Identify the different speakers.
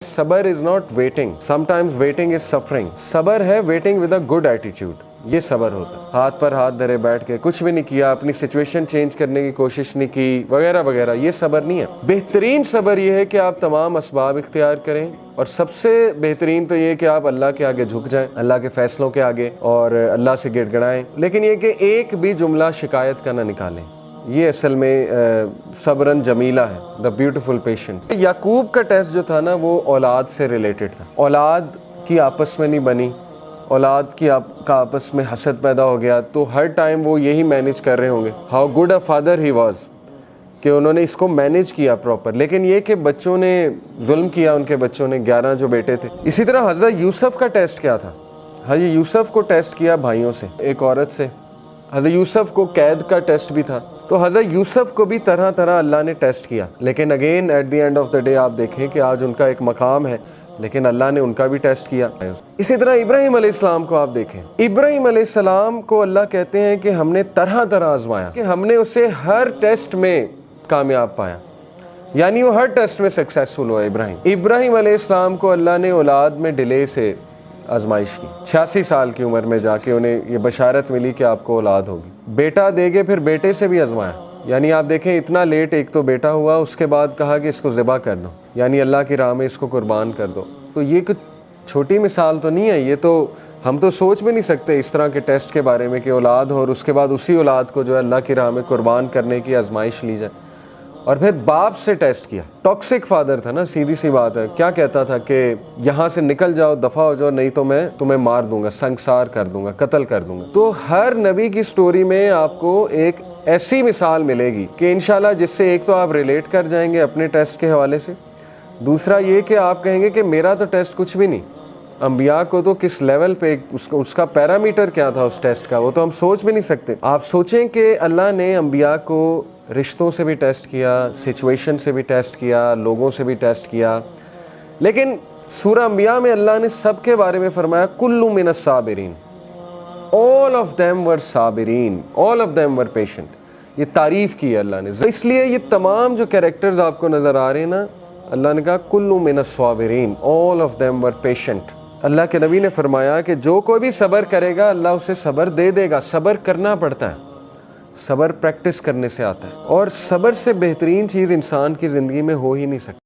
Speaker 1: सबर is not waiting, sometimes waiting is suffering. सबर है waiting with a good attitude, ये सबर होता है। हाथ पर हाथ धरे बैठ के कुछ भी नहीं किया, अपनी सिचुएशन चेंज करने की कोशिश नहीं की वगैरह वगैरह, ये सबर नहीं है। बेहतरीन सबर ये है कि आप तमाम असबाब इख्तियार करें, और सबसे बेहतरीन तो ये कि आप अल्लाह के आगे झुक जाएं, अल्लाह के फैसलों के आगे, और अल्लाह से गिड़गिड़ाएं। लेकिन ये कि एक भी जुमला शिकायत का ना निकालें, ये असल में सब्रन जमीला है, द ब्यूटीफुल पेशेंट। याकूब का टेस्ट जो था ना, वो औलाद से रिलेटेड था। औलाद की आपस में नहीं बनी, औलाद की का आपस में हसद पैदा हो गया, तो हर टाइम वो यही मैनेज कर रहे होंगे। How good a father he was, कि उन्होंने इसको मैनेज किया प्रॉपर। लेकिन ये कि बच्चों ने जुल्म किया, उनके बच्चों ने, 11 जो बेटे थे। इसी तरह हज़रत यूसुफ का टेस्ट क्या था? हज़रत यूसुफ को टेस्ट किया भाइयों से, एक औरत से। हज़रत यूसुफ को कैद का टेस्ट भी था। तो हज़रत यूसुफ को भी तरह तरह अल्लाह ने टेस्ट किया। लेकिन again at the end of the day आप देखें कि आज उनका एक मकाम है, लेकिन अल्लाह ने उनका भी टेस्ट किया। इसी तरह इब्राहीम अलैहिस्सलाम को आप देखें, इब्राहीम अलैहिस्सलाम को अल्लाह कहते हैं कि हमने तरह तरह आजमाया, कि हमने उसे हर टेस्ट में कामयाब पाया, यानी वो हर टेस्ट में सक्सेसफुल हुआ। इब्राहीम अलैहिस्सलाम को अल्लाह ने औलाद में डिले से आजमाइश की। 86 साल की उम्र में जाके उन्हें ये बशारत मिली कि आपको औलाद होगी। बेटा देगे, फिर बेटे से भी आजमाया, यानी आप देखें इतना लेट एक तो बेटा हुआ, उसके बाद कहा कि इसको ज़िबा कर दो, यानी अल्लाह की राह में इसको कुर्बान कर दो। तो ये कुछ छोटी मिसाल तो नहीं है, ये तो हम तो सोच भी नहीं सकते इस तरह के टेस्ट के बारे में कि औलाद हो और उसके बाद उसी औलाद को जो है अल्लाह की राह में कुर्बान करने की आजमाइश ली जाए। और फिर बाप से टेस्ट किया। टॉक्सिक फादर था ना, सीधी सी बात है। क्या कहता था कि यहाँ से निकल जाओ, दफ़ा हो जाओ, नहीं तो मैं तुम्हें मार दूंगा, संसार कर दूंगा, कत्ल कर दूंगा। तो हर नबी की स्टोरी में आपको एक ऐसी मिसाल मिलेगी कि इंशाल्लाह जिससे एक तो आप रिलेट कर जाएंगे अपने टेस्ट के हवाले से, दूसरा ये कि आप कहेंगे कि मेरा तो टेस्ट कुछ भी नहीं। अंबिया को तो किस लेवल पे उसका पैरामीटर क्या था उस टेस्ट का, वो तो हम सोच भी नहीं सकते। आप सोचें कि अल्लाह ने अंबिया को रिश्तों से भी टेस्ट किया, सिचुएशन से भी टेस्ट किया, लोगों से भी टेस्ट किया, लेकिन सूरह अंबिया में अल्लाह ने सबके बारे में फरमाया कुल्लु मिनस साबिरीन, ऑल ऑफ देम वर साबिरीन, all of them were patient. ये तारीफ़ की है अल्लाह ने। इसलिए ये तमाम जो कैरेक्टर्स आपको नज़र आ रहे हैं ना, अल्लाह ने कहा कुल्लु मिनस साबिरीन, all of them were patient. अल्लाह के नबी ने फरमाया कि जो कोई भी सब्र करेगा अल्लाह उसे सब्र दे देगा। सब्र करना पड़ता है, सब्र प्रैक्टिस करने से आता है, और सब्र से बेहतरीन चीज़ इंसान की ज़िंदगी में हो ही नहीं सकती।